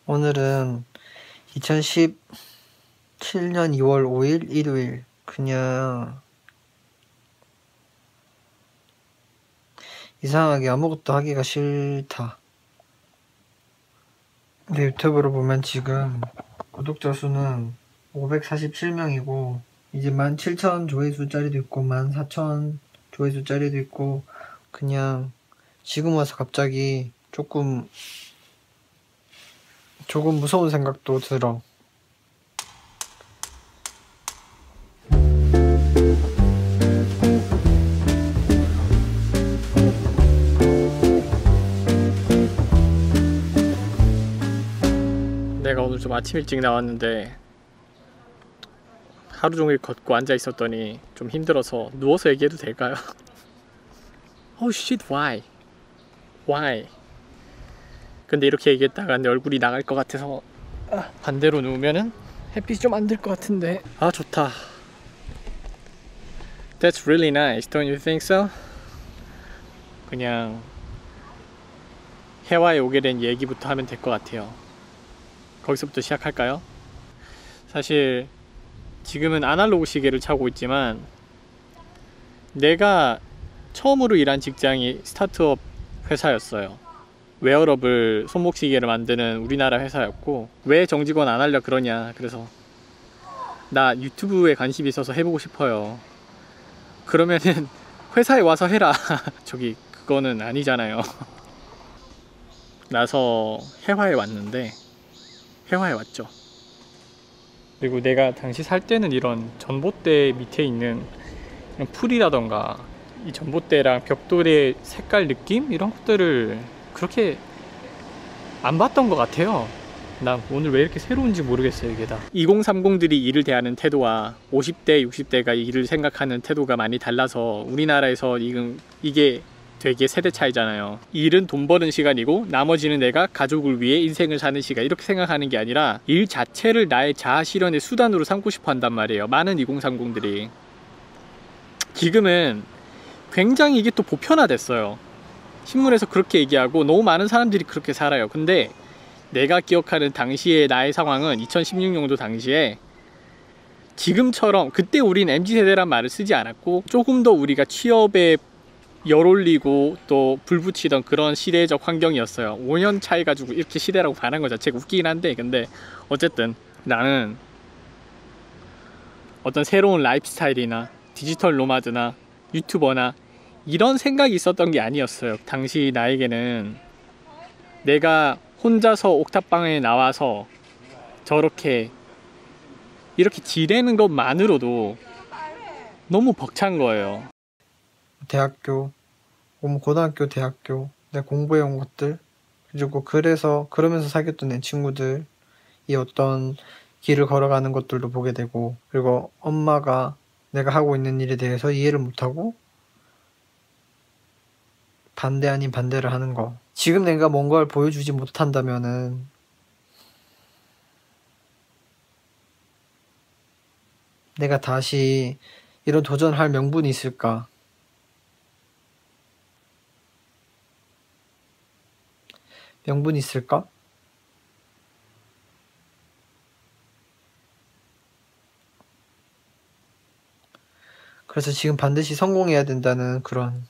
오늘은 2017년 2월 5일 일요일. 그냥 이상하게 아무것도 하기가 싫다. 내 유튜브를 보면 지금 구독자 수는 547명이고 이제 17,000 조회수짜리도 있고 14,000 조회수짜리도 있고, 그냥 지금 와서 갑자기 조금 무서운 생각도 들어. 내가 오늘 좀 아침 일찍 나왔는데 하루 종일 걷고 앉아 있었더니 좀 힘들어서 누워서 얘기해도 될까요? Oh shit, why? 근데 이렇게 얘기했다가 내 얼굴이 나갈 것 같아서 반대로 누우면은 햇빛이 좀 안 들 것 같은데. 아, 좋다. That's really nice, don't you think so? 그냥 해와에 오게 된 얘기부터 하면 될 것 같아요. 거기서부터 시작할까요? 사실 지금은 아날로그 시계를 차고 있지만 내가 처음으로 일한 직장이 스타트업 회사였어요. 웨어러블 손목시계를 만드는 우리나라 회사였고, 왜 정직원 안 하려 그러냐, 그래서 나 유튜브에 관심이 있어서 해보고 싶어요. 그러면은 회사에 와서 해라. 저기 그거는 아니잖아요. 나서 해화에 왔는데, 해화에 왔죠. 그리고 내가 당시 살 때는 이런 전봇대 밑에 있는 이런 풀이라던가 이 전봇대랑 벽돌의 색깔 느낌? 이런 것들을 그렇게 안 봤던 것 같아요. 난 오늘 왜 이렇게 새로운지 모르겠어요. 이게 다 2030들이 일을 대하는 태도와 50대 60대가 일을 생각하는 태도가 많이 달라서 우리나라에서 이게 되게 세대 차이잖아요. 일은 돈 버는 시간이고 나머지는 내가 가족을 위해 인생을 사는 시간, 이렇게 생각하는 게 아니라 일 자체를 나의 자아 실현의 수단으로 삼고 싶어 한단 말이에요, 많은 2030들이. 지금은 굉장히 이게 또 보편화됐어요. 신문에서 그렇게 얘기하고 너무 많은 사람들이 그렇게 살아요. 근데 내가 기억하는 당시의 나의 상황은 2016년도 당시에 지금처럼, 그때 우린 MZ세대란 말을 쓰지 않았고 조금 더 우리가 취업에 열 올리고 또 불붙이던 그런 시대적 환경이었어요. 5년 차이 가지고 이렇게 시대라고 반한 것 자체가 웃기긴 한데, 근데 어쨌든 나는 어떤 새로운 라이프 스타일이나 디지털 노마드나 유튜버나 이런 생각이 있었던 게 아니었어요. 당시 나에게는 내가 혼자서 옥탑방에 나와서 이렇게 지내는 것만으로도 너무 벅찬 거예요. 대학교, 고등학교, 대학교, 내가 공부해온 것들, 그리고 그러면서 사귀었던 내 친구들이 어떤 길을 걸어가는 것들도 보게 되고, 그리고 엄마가 내가 하고 있는 일에 대해서 이해를 못하고 반대 아닌 반대를 하는 거. 지금 내가 뭔가를 보여주지 못한다면은 내가 다시 이런 도전할 명분이 있을까? 명분이 있을까? 그래서 지금 반드시 성공해야 된다는 그런,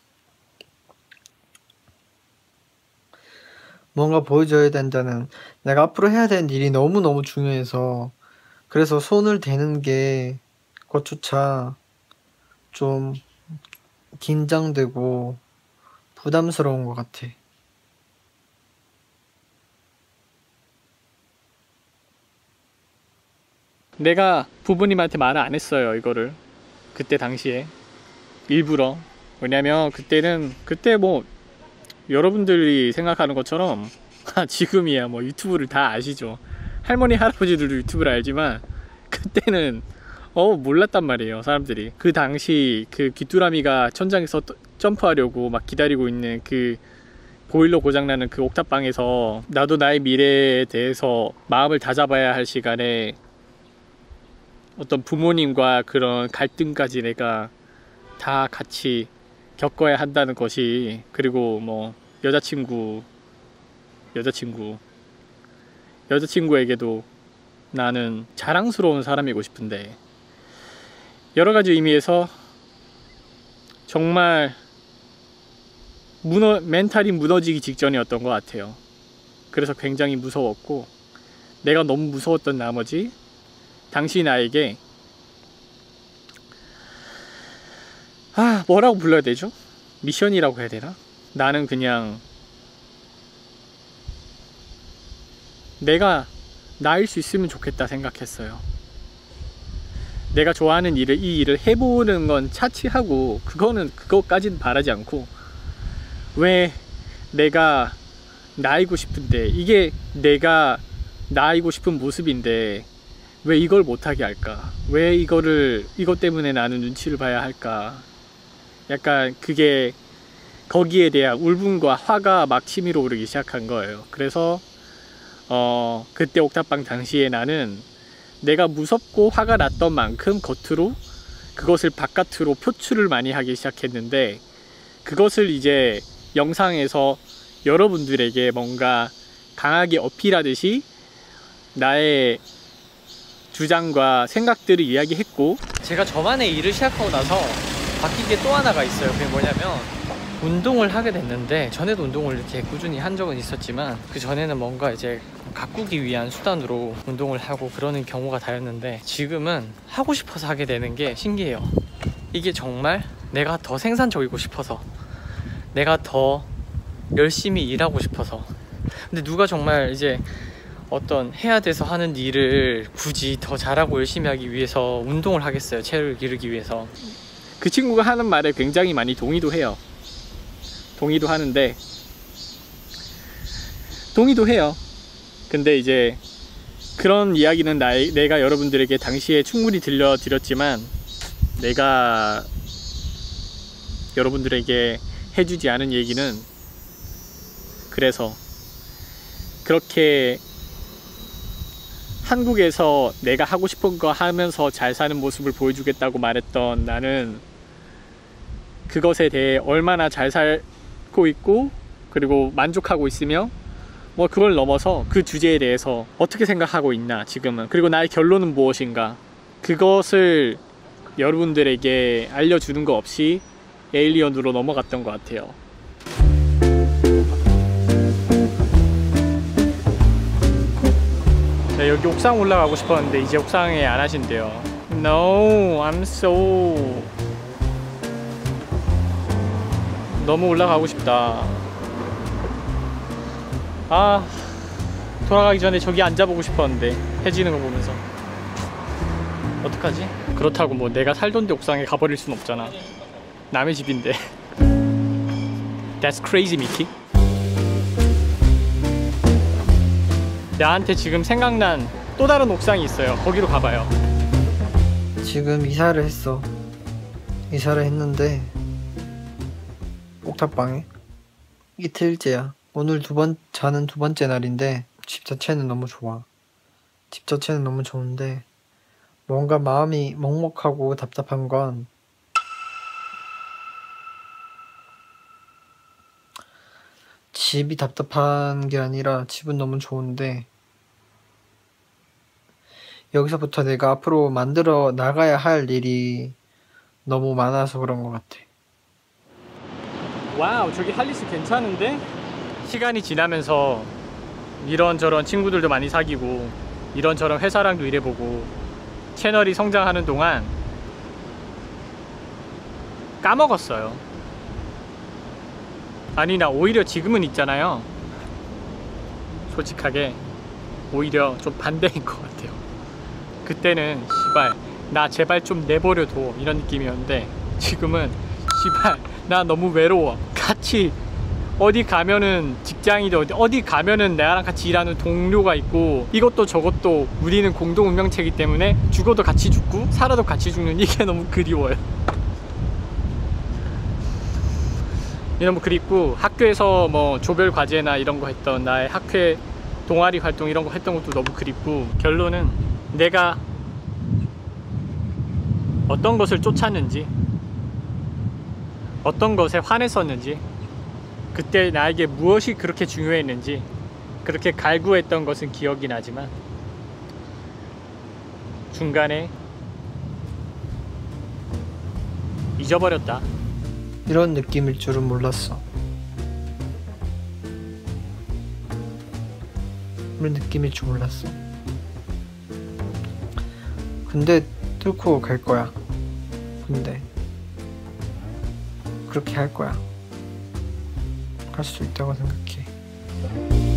뭔가 보여줘야 된다는, 내가 앞으로 해야 되는 일이 너무너무 중요해서, 그래서 손을 대는 게 것조차 좀 긴장되고 부담스러운 것 같아. 내가 부모님한테 말을 안 했어요, 이거를. 그때 당시에 일부러. 왜냐면 그때 뭐 여러분들이 생각하는 것처럼 지금이야 뭐 유튜브를 다 아시죠. 할머니 할아버지들도 유튜브를 알지만 그때는 몰랐단 말이에요, 사람들이. 그 당시 그 귀뚜라미가 천장에서 점프하려고 막 기다리고 있는 그 보일러 고장나는 그 옥탑방에서 나도 나의 미래에 대해서 마음을 다잡아야 할 시간에 어떤 부모님과 그런 갈등까지 내가 다 같이 겪어야 한다는 것이, 그리고 뭐 여자친구 여자친구에게도 나는 자랑스러운 사람이고 싶은데 여러 가지 의미에서 정말 멘탈이 무너지기 직전이었던 것 같아요. 그래서 굉장히 무서웠고, 내가 너무 무서웠던 나머지 당시 나에게 뭐라고 불러야 되죠? 미션이라고 해야 되나? 나는 그냥 내가 나일 수 있으면 좋겠다 생각했어요. 내가 좋아하는 일을, 이 일을 해보는 건 차치하고, 그것까지는 바라지 않고, 왜 내가 나이고 싶은데, 이게 내가 나이고 싶은 모습인데 왜 이걸 못하게 할까? 왜 이것 때문에 나는 눈치를 봐야 할까? 약간 그게, 거기에 대한 울분과 화가 막 치밀어 오르기 시작한 거예요. 그래서 그때 옥탑방 당시에 나는 내가 무섭고 화가 났던 만큼 겉으로 그것을 바깥으로 표출을 많이 하기 시작했는데, 그것을 이제 영상에서 여러분들에게 뭔가 강하게 어필하듯이 나의 주장과 생각들을 이야기했고, 제가 저만의 일을 시작하고 나서 바뀐 게 또 하나가 있어요. 그게 뭐냐면, 운동을 하게 됐는데, 전에도 운동을 이렇게 꾸준히 한 적은 있었지만 그 전에는 뭔가 이제 가꾸기 위한 수단으로 운동을 하고 그러는 경우가 다였는데, 지금은 하고 싶어서 하게 되는 게 신기해요. 이게 정말 내가 더 생산적이고 싶어서, 내가 더 열심히 일하고 싶어서. 근데 누가 정말 이제 어떤 해야 돼서 하는 일을 굳이 더 잘하고 열심히 하기 위해서 운동을 하겠어요? 체력을 기르기 위해서. 그 친구가 하는 말에 굉장히 많이 동의도 해요. 동의도 해요. 근데 이제 그런 이야기는 내가 여러분들에게 당시에 충분히 들려드렸지만, 내가 여러분들에게 해주지 않은 얘기는, 그래서 그렇게 한국에서 내가 하고 싶은 거 하면서 잘 사는 모습을 보여주겠다고 말했던 나는 그것에 대해 얼마나 잘 살고 있고, 그리고 만족하고 있으며, 뭐 그걸 넘어서 그 주제에 대해서 어떻게 생각하고 있나 지금은, 그리고 나의 결론은 무엇인가, 그것을 여러분들에게 알려주는 거 없이 에일리언으로 넘어갔던 것 같아요. 네, 여기 옥상 올라가고 싶었는데 이제 옥상에 안 하신대요. No, I'm so... 너무 올라가고 싶다. 돌아가기 전에 저기 앉아보고 싶었는데, 해 지는 거 보면서. 어떡하지? 그렇다고 뭐 내가 살던 데 옥상에 가버릴 순 없잖아. 남의 집인데. That's crazy, Mickey. 나한테 지금 생각난 또 다른 옥상이 있어요. 거기로 가봐요. 지금 이사를 했어. 이사를 했는데 옥탑방에 이틀째야. 오늘 자는 두 번째 날인데, 집 자체는 너무 좋아. 집 자체는 너무 좋은데 뭔가 마음이 먹먹하고 답답한 건, 집이 답답한 게 아니라 집은 너무 좋은데 여기서부터 내가 앞으로 만들어 나가야 할 일이 너무 많아서 그런 것 같아. 와우, 저기 할리스 괜찮은데? 시간이 지나면서 이런저런 친구들도 많이 사귀고 이런저런 회사랑도 일해보고 채널이 성장하는 동안 까먹었어요. 아니, 나 오히려 지금은 있잖아요, 솔직하게 오히려 좀 반대인 것 같아요. 그때는 시발 나 제발 좀 내버려둬 이런 느낌이었는데, 지금은 시발 나 너무 외로워. 같이 어디 가면은 직장이든 어디 가면은 나랑 같이 일하는 동료가 있고, 이것도 저것도 우리는 공동 운명체이기 때문에 죽어도 같이 죽고 살아도 같이 죽는, 이게 너무 그리워요. 이게 너무 그립고, 학교에서 뭐 조별 과제나 이런 거 했던 나의 학회 동아리 활동 이런 거 했던 것도 너무 그립고, 결론은 내가 어떤 것을 쫓았는지, 어떤 것에 화냈었는지, 그때 나에게 무엇이 그렇게 중요했는지, 그렇게 갈구했던 것은 기억이 나지만 중간에 잊어버렸다. 이런 느낌일 줄은 몰랐어. 이런 느낌일 줄 몰랐어. 근데 뚫고 갈 거야. 근데 그렇게 할 거야. 할 수 있다고 생각해.